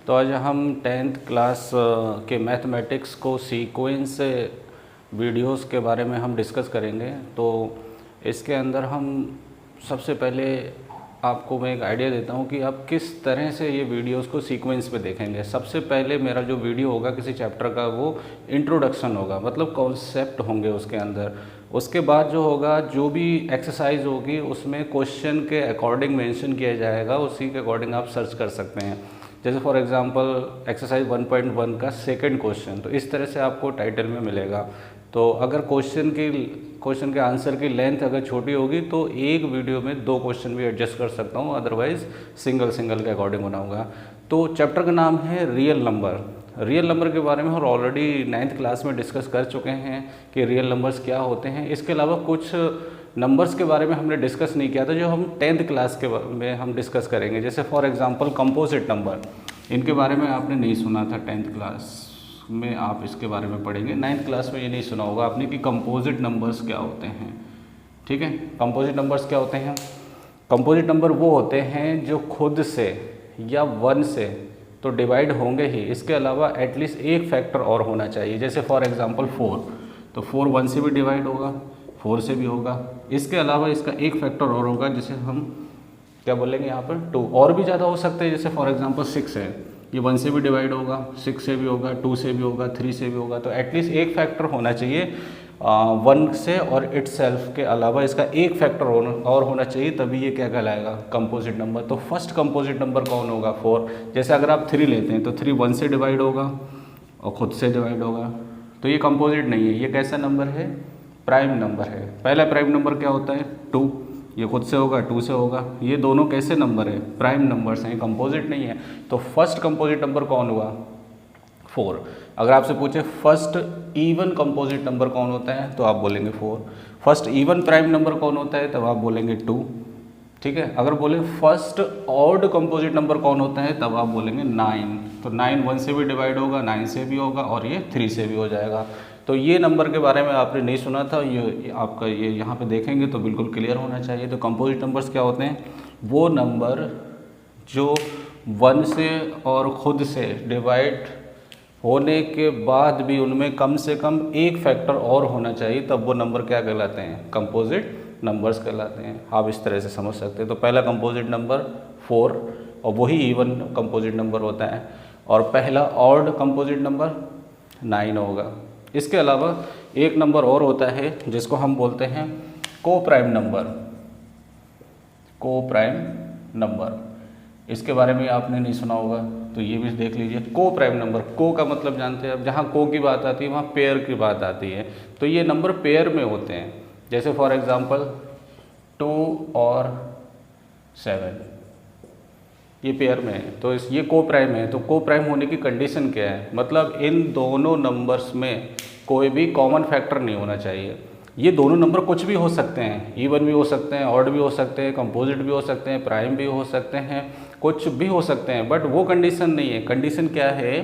तो आज हम 10th क्लास के मैथमेटिक्स को सीक्वेंस वीडियोस के बारे में हम डिस्कस करेंगे। तो इसके अंदर हम सबसे पहले आपको मैं एक आइडिया देता हूँ कि आप किस तरह से ये वीडियोस को सीक्वेंस पे देखेंगे। सबसे पहले मेरा जो वीडियो होगा किसी चैप्टर का वो इंट्रोडक्शन होगा, मतलब कॉन्सेप्ट होंगे उसके अंदर। उसके बाद जो होगा, जो भी एक्सरसाइज होगी उसमें क्वेश्चन के अकॉर्डिंग मेंशन किया जाएगा, उसी के अकॉर्डिंग आप सर्च कर सकते हैं। जैसे फॉर एग्जांपल एक्सरसाइज 1.1 का सेकंड क्वेश्चन, तो इस तरह से आपको टाइटल में मिलेगा। तो अगर क्वेश्चन के आंसर की लेंथ अगर छोटी होगी तो एक वीडियो में 2 क्वेश्चन भी एडजस्ट कर सकता हूँ, अदरवाइज सिंगल के अकॉर्डिंग बनाऊंगा। तो चैप्टर का नाम है रियल नंबर। रियल नंबर के बारे में हम ऑलरेडी 9th क्लास में डिस्कस कर चुके हैं कि रियल नंबर्स क्या होते हैं। इसके अलावा कुछ नंबर्स के बारे में हमने डिस्कस नहीं किया था, जो हम 10th क्लास के में हम डिस्कस करेंगे। जैसे फॉर एग्जांपल कंपोजिट नंबर, इनके बारे में आपने नहीं सुना था 10th क्लास में, आप इसके बारे में पढ़ेंगे। 9th क्लास में ये नहीं सुना होगा आपने कि कंपोजिट नंबर्स क्या होते हैं। ठीक है, कंपोजिट नंबर्स क्या होते हैं? कंपोजिट नंबर वो होते हैं जो खुद से या 1 से तो डिवाइड होंगे ही, इसके अलावा एटलीस्ट एक फैक्टर और होना चाहिए। जैसे फॉर एग्जांपल 4, तो 4 1 से भी डिवाइड होगा, 4 से भी होगा, इसके अलावा इसका एक फैक्टर और होगा, जिसे हम क्या बोलेंगे यहाँ पर 2। और भी ज़्यादा हो सकते हैं, जैसे फॉर एग्जांपल 6 है, ये 1 से भी डिवाइड होगा, 6 से भी होगा, 2 से भी होगा, 3 से भी होगा। तो एटलीस्ट एक फैक्टर होना चाहिए 1 से, और इटसेल्फ के अलावा इसका एक फैक्टर और होना चाहिए, तभी ये क्या कहलाएगा? Composite number. तो फर्स्ट कंपोजिट नंबर कौन होगा? 4। जैसे अगर आप 3 लेते हैं तो 3 1 से डिवाइड होगा और खुद से डिवाइड होगा, तो ये कंपोजिट नहीं है, ये कैसा नंबर है? प्राइम नंबर है। पहला प्राइम नंबर क्या होता है? 2, ये खुद से होगा, 2 से होगा। ये दोनों कैसे नंबर है? प्राइम नंबर्स हैं, कंपोजिट नहीं है। तो फर्स्ट कंपोजिट नंबर कौन हुआ? 4। अगर आपसे पूछे फर्स्ट इवन कंपोजिट नंबर कौन होता है, तो आप बोलेंगे 4। फर्स्ट इवन प्राइम नंबर कौन होता है, तब आप बोलेंगे 2। ठीक है, अगर बोले फर्स्ट ऑड कंपोजिट नंबर कौन होता है, तब आप बोलेंगे 9। तो 9 1 से भी डिवाइड होगा, 9 से भी होगा, और ये 3 से भी हो जाएगा। तो ये नंबर के बारे में आपने नहीं सुना था, ये आपका ये यहाँ पे देखेंगे तो बिल्कुल क्लियर होना चाहिए। तो कंपोजिट नंबर्स क्या होते हैं? वो नंबर जो 1 से और खुद से डिवाइड होने के बाद भी उनमें कम से कम एक फैक्टर और होना चाहिए, तब वो नंबर क्या कहलाते हैं? कंपोजिट नंबर्स कहलाते हैं। आप इस तरह से समझ सकते हैं। तो पहला कंपोजिट नंबर 4, और वही इवन कंपोजिट नंबर होता है, और पहला ऑड कंपोजिट नंबर 9 होगा। इसके अलावा एक नंबर और होता है जिसको हम बोलते हैं को प्राइम नंबर। को प्राइम नंबर, इसके बारे में आपने नहीं सुना होगा, तो ये भी देख लीजिए। को प्राइम नंबर, को का मतलब जानते हैं अब, जहाँ को की बात आती है वहाँ पेयर की बात आती है। तो ये नंबर पेयर में होते हैं। जैसे फॉर एग्जांपल 2 और 7, ये पेयर में है, तो ये को प्राइम है। तो को प्राइम होने की कंडीशन क्या है? मतलब इन दोनों नंबर्स में कोई भी कॉमन फैक्टर नहीं होना चाहिए। ये दोनों नंबर कुछ भी हो सकते हैं, इवन भी हो सकते हैं, ऑड भी हो सकते हैं, कंपोजिट भी हो सकते हैं, प्राइम भी हो सकते हैं, कुछ भी हो सकते हैं, बट वो कंडीशन नहीं है। कंडीशन क्या है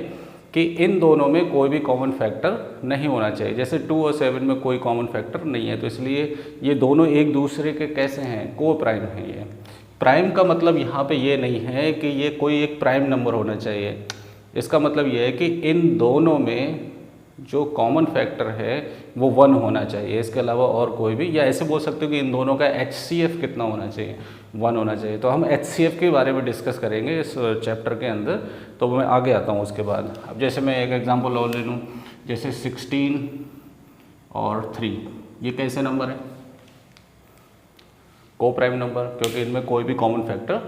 कि इन दोनों में कोई भी कॉमन फैक्टर नहीं होना चाहिए। जैसे 2 और 7 में कोई कॉमन फैक्टर नहीं है, तो इसलिए ये दोनों एक दूसरे के कैसे हैं? को प्राइम हैं। ये प्राइम का मतलब यहाँ पे ये नहीं है कि ये कोई एक प्राइम नंबर होना चाहिए। इसका मतलब ये है कि इन दोनों में जो कॉमन फैक्टर है वो 1 होना चाहिए, इसके अलावा और कोई भी। या ऐसे बोल सकते हो कि इन दोनों का HCF कितना होना चाहिए? 1 होना चाहिए। तो हम HCF के बारे में डिस्कस करेंगे इस चैप्टर के अंदर, तो मैं आगे आता हूँ उसके बाद। अब जैसे मैं एक एग्जांपल और ले लूँ, जैसे 16 और 3, ये कैसे नंबर है? को प्राइम नंबर, क्योंकि इनमें कोई भी कॉमन फैक्टर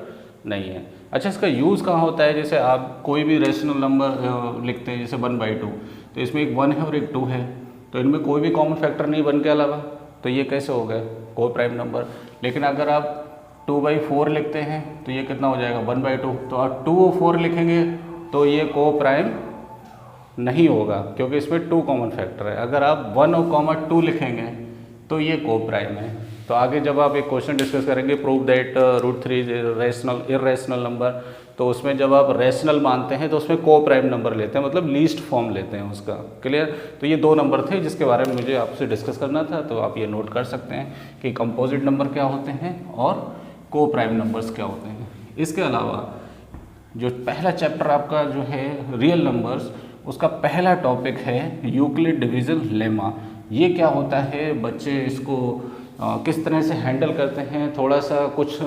नहीं है। अच्छा, इसका यूज़ कहाँ होता है? जैसे आप कोई भी रेशनल नंबर लिखते हैं, जैसे 1/2, तो इसमें एक 1 है और एक 2 है, तो इनमें कोई भी कॉमन फैक्टर नहीं 1 के अलावा, तो ये कैसे हो गए? को प्राइम नंबर। लेकिन अगर आप 2/4 लिखते हैं तो ये कितना हो जाएगा? 1/2। तो आप 2 और 4 लिखेंगे तो ये को प्राइम नहीं होगा, क्योंकि इसमें 2 कॉमन फैक्टर है। अगर आप 1 और 2 लिखेंगे तो ये को प्राइम है। तो आगे जब आप एक क्वेश्चन डिस्कस करेंगे, prove that √3 rational irrational number, तो उसमें जब आप रेशनल मानते हैं तो उसमें को प्राइम नंबर लेते हैं, मतलब लीस्ट फॉर्म लेते हैं उसका। क्लियर? तो ये 2 नंबर थे जिसके बारे में मुझे आपसे डिस्कस करना था, तो आप ये नोट कर सकते हैं कि कंपोजिट नंबर क्या होते हैं और को प्राइम नंबर्स क्या होते हैं। इसके अलावा जो पहला चैप्टर आपका जो है रियल नंबर्स, उसका पहला टॉपिक है यूक्लिड डिवीज़न लेमा। ये क्या होता है, बच्चे इसको किस तरह से हैंडल करते हैं, थोड़ा सा कुछ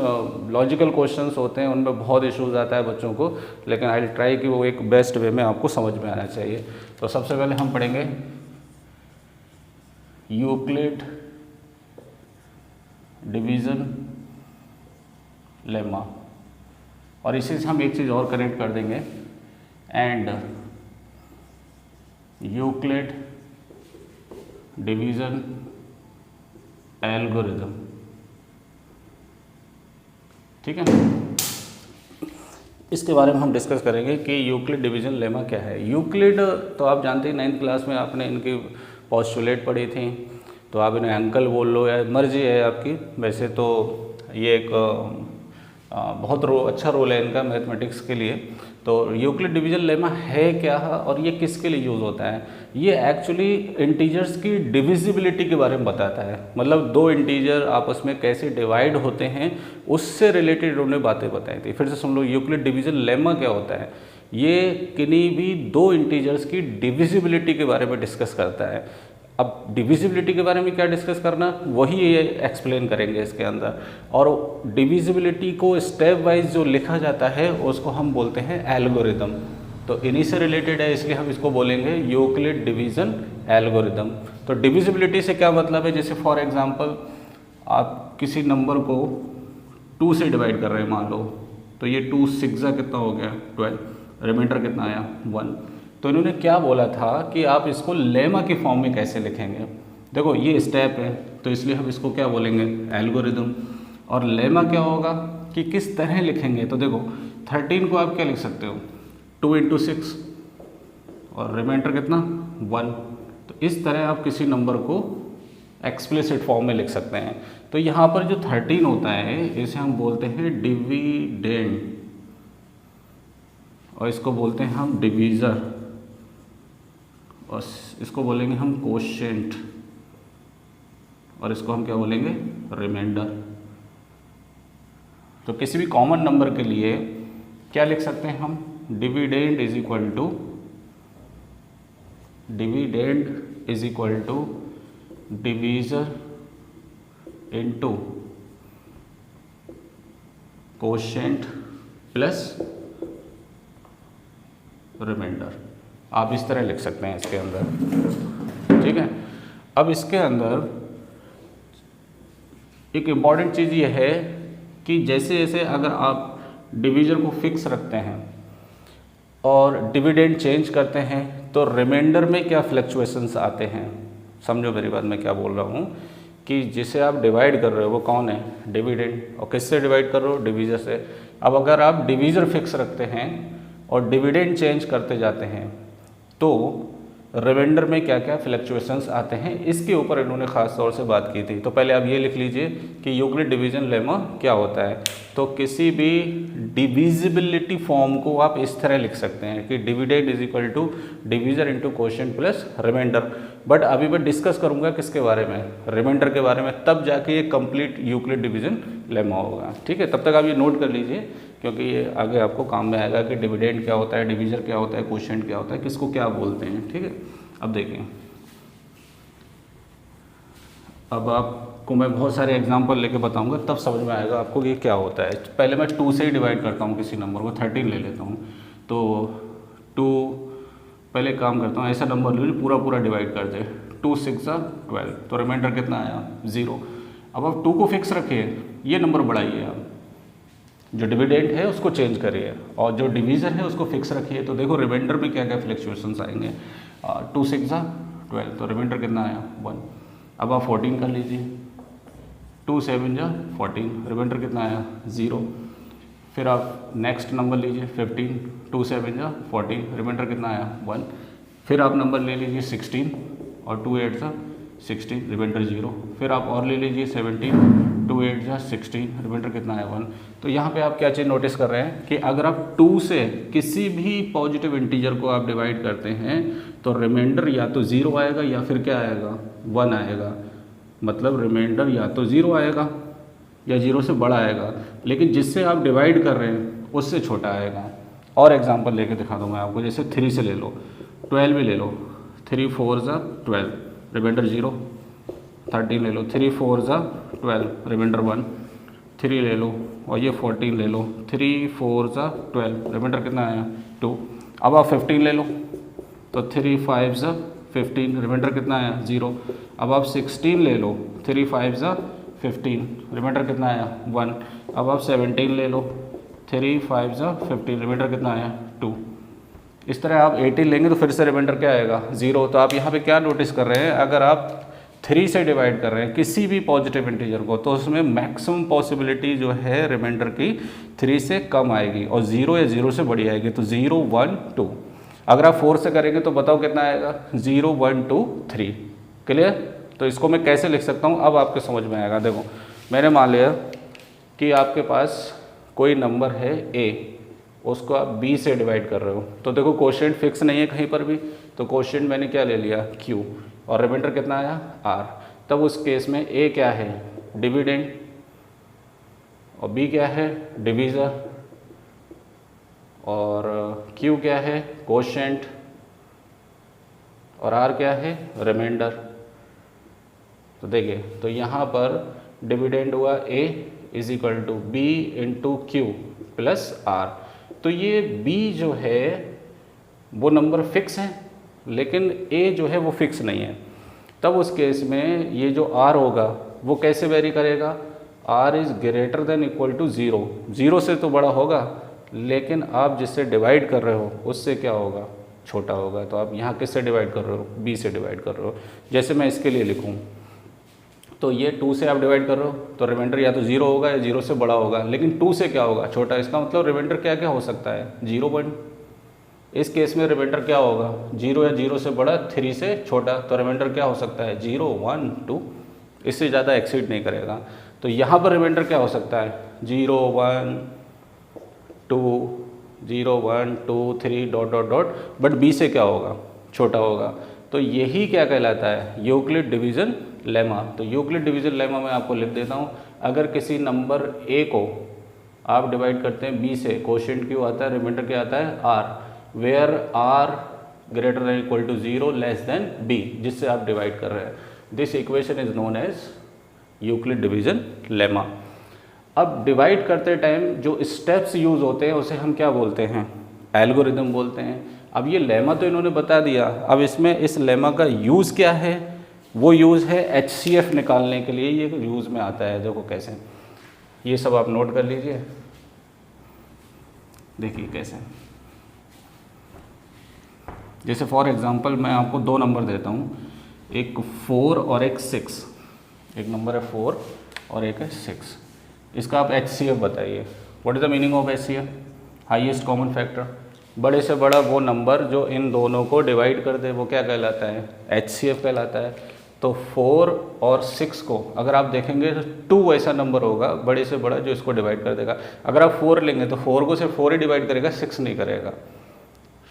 लॉजिकल क्वेश्चंस होते हैं, उनमें बहुत इश्यूज आता है बच्चों को, लेकिन आई विल ट्राई कि वो एक बेस्ट वे में आपको समझ में आना चाहिए। तो सबसे पहले हम पढ़ेंगे यूक्लिड डिवीज़न लेमा, और इसी से हम एक चीज़ और कनेक्ट कर देंगे, एंड यूक्लिड डिवीज़न एल्गोरिदम। ठीक है, इसके बारे में हम डिस्कस करेंगे कि यूक्लिड डिवीज़न लेमा क्या है। यूक्लिड तो आप जानते हैं, 9th क्लास में आपने इनकी पोस्टुलेट पढ़ी थी, तो आप इन्हें अंकल बोल लो या मर्जी है आपकी। वैसे तो ये एक बहुत अच्छा रोल है इनका मैथमेटिक्स के लिए। तो यूक्लिड डिवीज़न लेमा है क्या और ये किसके लिए यूज़ होता है? ये एक्चुअली इंटीजर्स की डिविजिबिलिटी के बारे में बताता है, मतलब दो इंटीजर आपस में कैसे डिवाइड होते हैं उससे रिलेटेड उन्होंने बातें बताई थी। फिर से सुन लो, यूक्लिड डिवीज़न लेमा क्या होता है? ये किन्हीं भी दो इंटीजर्स की डिविजिबिलिटी के बारे में डिस्कस करता है। अब डिविजिबिलिटी के बारे में क्या डिस्कस करना, वही ये एक्सप्लेन करेंगे इसके अंदर। और डिविजिबिलिटी को स्टेप वाइज जो लिखा जाता है उसको हम बोलते हैं एल्गोरिदम। तो इन्हीं से रिलेटेड है, इसलिए हम इसको बोलेंगे यूक्लिड डिवीज़न एल्गोरिदम। तो डिविजिबिलिटी से क्या मतलब है, जैसे फॉर एग्जांपल आप किसी नंबर को 2 से डिवाइड कर रहे हैं मान लो, तो ये 2 6 कितना हो गया 12, रिमाइंडर कितना आया 1। तो इन्होंने क्या बोला था कि आप इसको लेमा के फॉर्म में कैसे लिखेंगे। देखो ये स्टेप है, तो इसलिए हम इसको क्या बोलेंगे, एल्गोरिदम। और लेमा क्या होगा कि किस तरह लिखेंगे। तो देखो 13 को आप क्या लिख सकते हो, 2 × 6, और रिमाइंडर कितना 1। तो इस तरह आप किसी नंबर को एक्सप्लिसिट फॉर्म में लिख सकते हैं। तो यहाँ पर जो 13 होता है इसे हम बोलते हैं डिविडेंड, और इसको बोलते हैं हम डिवीज़र, और इसको बोलेंगे हम कोशेंट, और इसको हम क्या बोलेंगे, रिमाइंडर। तो किसी भी कॉमन नंबर के लिए क्या लिख सकते हैं हम, dividend is equal to divisor into quotient plus remainder. आप इस तरह लिख सकते हैं इसके अंदर। ठीक है, अब इसके अंदर एक इम्पॉर्टेंट चीज़ ये है कि जैसे जैसे अगर आप डिवीज़र को फिक्स रखते हैं और डिविडेंड चेंज करते हैं तो रिमाइंडर में क्या फ्लक्चुएशंस आते हैं। समझो मेरी बात, मैं क्या बोल रहा हूँ कि जिसे आप डिवाइड कर रहे हो वो कौन है, डिविडेंड, और किससे डिवाइड कर रहे हो, डिवीज़र से। अब अगर आप डिवीज़र फिक्स रखते हैं और डिविडेंड चेंज करते जाते हैं तो रिमाइंडर में क्या क्या फ्लक्चुएशंस आते हैं, इसके ऊपर इन्होंने ख़ास तौर से बात की थी। तो पहले आप ये लिख लीजिए कि यूक्लिड डिवीज़न लेमा क्या होता है। तो किसी भी डिविजिबिलिटी फॉर्म को आप इस तरह लिख सकते हैं कि dividend is equal to divisor into quotient plus remainder. But अभी मैं डिस्कस करूंगा किसके बारे में, रिमाइंडर के बारे में, तब जाके ये कंप्लीट यूक्लिड डिवीज़न लेमा होगा। ठीक है, तब तक आप ये नोट कर लीजिए क्योंकि ये आगे आपको काम में आएगा कि डिविडेंड क्या होता है, डिवीज़र क्या होता है, कोशेंट क्या होता है, किसको क्या बोलते हैं। ठीक है, अब देखिए, अब आपको मैं बहुत सारे एग्जांपल लेके बताऊंगा, तब समझ में आएगा आपको कि क्या होता है। पहले मैं 2 से ही डिवाइड करता हूँ किसी नंबर को, 13 ले लेता हूँ। तो 2 पहले काम करता हूँ, ऐसा नंबर ले लीजिए पूरा डिवाइड कर दे, 2 6 12, तो रिमाइंडर कितना आया 0। अब आप 2 को फिक्स रखिए, ये नंबर बढ़ाइए, आप जो डिविडेंड है उसको चेंज करिए और जो डिवीज़र है उसको फिक्स रखिए। तो देखो रिमाइंडर में क्या क्या फ्लक्चुएशंस आएंगे, 2 6 12, तो रिमाइंडर कितना आया 1। अब आप 14 कर लीजिए, 2 7 14, रिमाइंडर कितना आया 0। फिर आप नेक्स्ट नंबर लीजिए 15, 2 7 14, रिमाइंडर कितना आया 1। फिर आप नंबर ले लीजिए 16 और 2 8 16, रिमाइंडर 0। फिर आप और ले लीजिए 17, 2 8 16, रिमाइंडर कितना है 1। तो यहाँ पे आप क्या चीज़ नोटिस कर रहे हैं कि अगर आप 2 से किसी भी पॉजिटिव इंटीजर को आप डिवाइड करते हैं तो रिमाइंडर या तो 0 आएगा या फिर क्या आएगा 1 आएगा। मतलब रिमाइंडर या तो 0 आएगा या 0 से बड़ा आएगा, लेकिन जिससे आप डिवाइड कर रहे हैं उससे छोटा आएगा। और एग्जांपल लेके दिखा दूँ मैं आपको, जैसे 3 से ले लो, 12 भी ले लो, 3 4 ज़ा 12, रिमाइंडर 0, 13 ले लो, 3 4 ज़ा 12, रिमाइंडर 1, 3 ले लो, और ये 14 ले लो, 3 4 ज़ा 12, रिमाइंडर कितना आया 2। अब आप 15 ले लो, तो 3 5 ज़ा 15, रिमाइंडर कितना आया 0। अब आप 16 ले लो, 3 5 ज़ा 15, रिमाइंडर कितना आया 1। अब आप 17 ले लो, 3 5 ज़ा 15, रिमाइंडर कितना आया 2। इस तरह आप 18 लेंगे तो फिर से रिमाइंडर क्या आएगा 0। तो आप यहाँ पे क्या नोटिस कर रहे हैं, अगर आप 3 से डिवाइड कर रहे हैं किसी भी पॉजिटिव इंटीजर को, तो उसमें मैक्सिमम पॉसिबिलिटी जो है रिमाइंडर की 3 से कम आएगी और 0 या 0 से बड़ी आएगी। तो 0 1 2। अगर आप 4 से करेंगे तो बताओ कितना आएगा 0 1 2 3। क्लियर? तो इसको मैं कैसे लिख सकता हूँ अब आपके समझ में आएगा। देखो मैंने मान लिया कि आपके पास कोई नंबर है a, उसको आप b से डिवाइड कर रहे हो, तो देखो कोशेंट फिक्स नहीं है कहीं पर भी, तो कोशेंट मैंने क्या ले लिया q, और रिमाइंडर कितना आया r। तब उस केस में a क्या है डिविडेंड, और b क्या है डिवीज़र, और q क्या है कोशेंट, और r क्या है रिमाइंडर। तो देखिए, तो यहाँ पर डिविडेंड हुआ a is equal to b into Q plus r। तो ये b जो है वो नंबर फिक्स है, लेकिन a जो है वो फिक्स नहीं है। तब उस केस में ये जो r होगा वो कैसे वेरी करेगा, r is greater than equal to 0। 0 से तो बड़ा होगा, लेकिन आप जिससे डिवाइड कर रहे हो उससे क्या होगा छोटा होगा। तो आप यहाँ किससे डिवाइड कर रहे हो b से डिवाइड कर रहे हो। जैसे मैं इसके लिए लिखूँ तो ये 2 से आप डिवाइड कर रहे हो, तो रिमाइंडर या तो 0 होगा या 0 से बड़ा होगा, लेकिन 2 से क्या होगा छोटा। इसका मतलब रिमाइंडर क्या क्या हो सकता है 0 1। इस केस में रिमाइंडर क्या होगा 0 या 0 से बड़ा 3 से छोटा, तो रिमाइंडर क्या हो सकता है 0 1 2, इससे ज़्यादा एक्सीड नहीं करेगा। तो यहाँ पर रिमाइंडर क्या हो सकता है 0 1 2 0 1 2 3 dot dot dot, but b से क्या होगा छोटा होगा। तो यही क्या कहलाता है यूक्लिड डिवीज़न लेमा। तो यूक्लिड डिवीज़न लेमा मैं आपको लिख देता हूँ। अगर किसी नंबर a को आप डिवाइड करते हैं b से, कोशेंट क्यों आता है, रिमाइंडर क्या आता है r, where r greater than equal to 0 less than b, जिससे आप डिवाइड कर रहे हैं। This equation is known as Euclid division lemma. अब डिवाइड करते टाइम जो स्टेप्स यूज़ होते हैं उसे हम क्या बोलते हैं एल्गोरिदम बोलते हैं। अब ये लेमा तो इन्होंने बता दिया, अब इसमें इस लेमा का यूज़ क्या है, वो यूज़ है HCF निकालने के लिए, ये यूज़ में आता है। देखो कैसे, ये सब आप नोट कर लीजिए। देखिए कैसे, जैसे फॉर एग्जांपल मैं आपको 2 नंबर देता हूँ, एक 4 और एक 6। एक नंबर है 4 और एक है 6। इसका आप HCF बताइए। What is the meaning of HCF, highest common factor. बड़े से बड़ा वो नंबर जो इन दोनों को डिवाइड कर दे वो क्या कहलाता है HCF कहलाता है। तो 4 और 6 को अगर आप देखेंगे तो 2 ऐसा नंबर होगा बड़े से बड़ा जो इसको डिवाइड कर देगा। अगर आप 4 लेंगे तो 4 को सिर्फ 4 ही डिवाइड करेगा, 6 नहीं करेगा।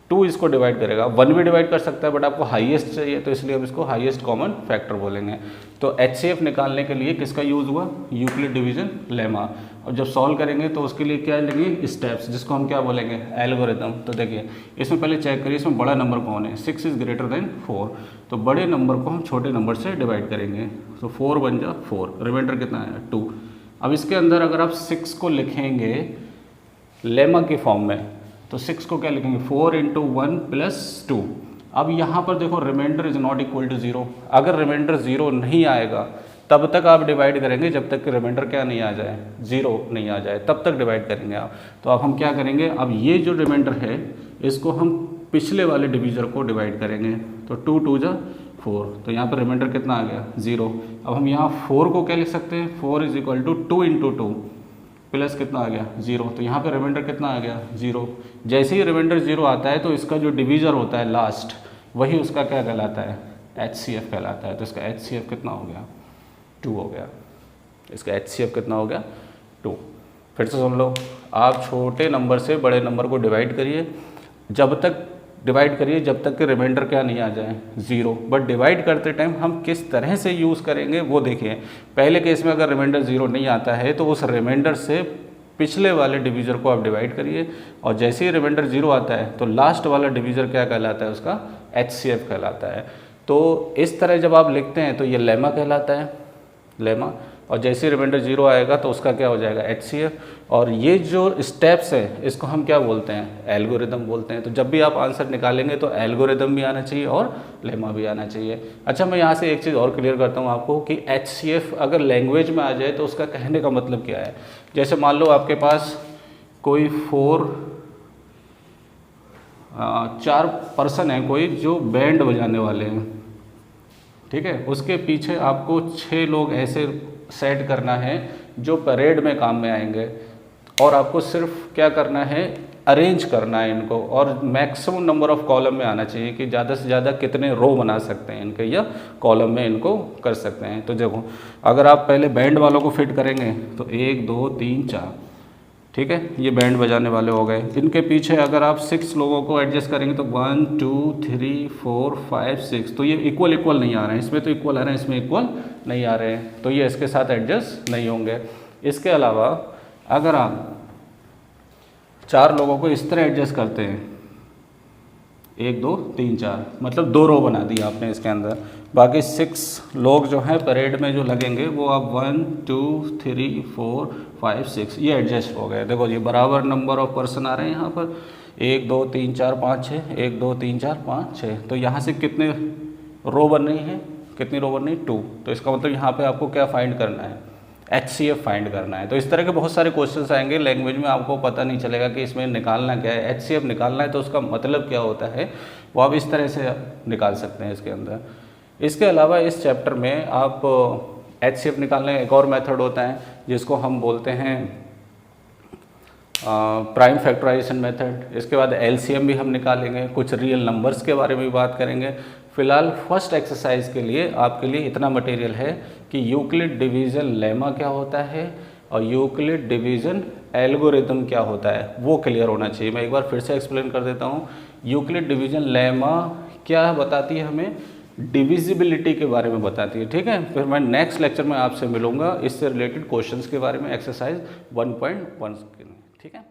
2 इसको डिवाइड करेगा, 1 भी डिवाइड कर सकता है, बट आपको हाईएस्ट चाहिए तो इसलिए हम इसको हाईएस्ट कॉमन फैक्टर बोलेंगे। तो HCF निकालने के लिए किसका यूज़ हुआ यूक्लिड डिवीज़न लेमा। और जब सॉल्व करेंगे तो उसके लिए क्या लेंगे स्टेप्स, जिसको हम क्या बोलेंगे एल्गोरिदम। तो देखिए इसमें पहले चेक करिए इसमें बड़ा नंबर कौन है, 6 इज़ ग्रेटर देन 4। तो बड़े नंबर को हम छोटे नंबर से डिवाइड करेंगे। तो 4 बन जा 4, रिमाइंडर कितना है 2। अब इसके अंदर अगर आप 6 को लिखेंगे लेमा की फॉर्म में तो 6 को क्या लिखेंगे 4 इंटू 1 प्लस 2। अब यहाँ पर देखो remainder is not equal to 0। अगर रिमाइंडर 0 नहीं आएगा तब तक आप डिवाइड करेंगे, जब तक कि रिमाइंडर क्या नहीं आ जाए 0 नहीं आ जाए तब तक डिवाइड करेंगे आप। तो अब हम क्या करेंगे, अब ये जो रिमाइंडर है इसको हम पिछले वाले डिवीज़र को डिवाइड करेंगे। तो 2 2 जा 4, तो यहाँ पर रिमाइंडर कितना आ गया 0। अब हम यहाँ 4 को क्या लिख सकते हैं 4 is equal to 2 into 2 plus कितना आ गया 0। तो यहाँ पर रिमाइंडर कितना आ गया 0। जैसे ही रिमाइंडर 0 आता है तो इसका जो डिवीज़र होता है लास्ट वही उसका क्या कहलाता है HCF कहलाता है। तो इसका HCF कितना हो गया 2 हो गया। इसका HCF कितना हो गया 2। फिर से सुन लो, आप छोटे नंबर से बड़े नंबर को डिवाइड करिए, जब तक डिवाइड करिए जब तक कि रिमाइंडर क्या नहीं आ जाए 0। बट डिवाइड करते टाइम हम किस तरह से यूज़ करेंगे वो देखिए। पहले केस में अगर रिमाइंडर 0 नहीं आता है तो उस रिमाइंडर से पिछले वाले डिवीज़र को आप डिवाइड करिए और जैसे ही रिमाइंडर 0 आता है तो लास्ट वाला डिवीज़र क्या कहलाता है, उसका HCF कहलाता है। तो इस तरह जब आप लिखते हैं तो ये लेमा कहलाता है, लेमा, और जैसे ही रिमाइंडर 0 आएगा तो उसका क्या हो जाएगा, HCF। और ये जो स्टेप्स है इसको हम क्या बोलते हैं, एल्गोरिदम बोलते हैं। तो जब भी आप आंसर निकालेंगे तो एल्गोरिदम भी आना चाहिए और लेमा भी आना चाहिए। अच्छा, मैं यहाँ से एक चीज़ और क्लियर करता हूँ आपको कि HCF अगर लैंग्वेज में आ जाए तो उसका कहने का मतलब क्या है। जैसे मान लो आपके पास कोई 4 पर्सन है कोई जो बैंड बजाने वाले हैं, ठीक है, उसके पीछे आपको 6 लोग ऐसे सेट करना है जो परेड में काम में आएंगे और आपको सिर्फ क्या करना है, अरेंज करना है इनको, और मैक्सिमम नंबर ऑफ कॉलम में आना चाहिए कि ज़्यादा से ज़्यादा कितने रो बना सकते हैं इनके या कॉलम में इनको कर सकते हैं। तो देखो अगर आप पहले बैंड वालों को फिट करेंगे तो 1 2 3 4, ठीक है, ये बैंड बजाने वाले हो गए। इनके पीछे अगर आप 6 लोगों को एडजस्ट करेंगे तो 1 2 3 4 5 6, तो ये इक्वल नहीं आ रहे हैं, इसमें तो इक्वल आ रहे हैं, इसमें इक्वल नहीं आ रहे हैं, तो ये इसके साथ एडजस्ट नहीं होंगे। इसके अलावा अगर आप 4 लोगों को इस तरह एडजस्ट करते हैं, 1 2 3 4, मतलब 2 रो बना दी आपने इसके अंदर, बाकी 6 लोग जो हैं परेड में जो लगेंगे वो आप 1 2 3 4 5 6 ये एडजस्ट हो गए। देखो ये बराबर नंबर ऑफ पर्सन आ रहे हैं यहाँ पर, 1 2 3 4 5 6, 1 2 3 4 5 6, तो यहाँ से कितने रो बन रही हैं, कितनी रो बन रही, 2। तो इसका मतलब यहाँ पे आपको क्या फाइंड करना है, HCF फाइंड करना है। तो इस तरह के बहुत सारे क्वेश्चंस आएंगे लैंग्वेज में, आपको पता नहीं चलेगा कि इसमें निकालना क्या है, HCF निकालना है तो उसका मतलब क्या होता है, वो आप इस तरह से निकाल सकते हैं इसके अंदर। इसके अलावा इस चैप्टर में आप HCF निकालने का एक और मेथड होता है जिसको हम बोलते हैं प्राइम फैक्टराइजेशन मेथड। इसके बाद LCM भी हम निकालेंगे, कुछ रियल नंबर्स के बारे में भी बात करेंगे। फिलहाल फर्स्ट एक्सरसाइज के लिए आपके लिए इतना मटेरियल है कि यूक्लिड डिवीज़न लेमा क्या होता है और यूक्लिड डिवीज़न एल्गोरिदम क्या होता है वो क्लियर होना चाहिए। मैं एक बार फिर से एक्सप्लेन कर देता हूँ। यूक्लिड डिवीज़न लेमा क्या बताती है, हमें डिविजिबिलिटी के बारे में बताती है, ठीक है। फिर मैं नेक्स्ट लेक्चर में आपसे मिलूँगा इससे रिलेटेड क्वेश्चंस के बारे में, एक्सरसाइज 1.1 के लिए, ठीक है।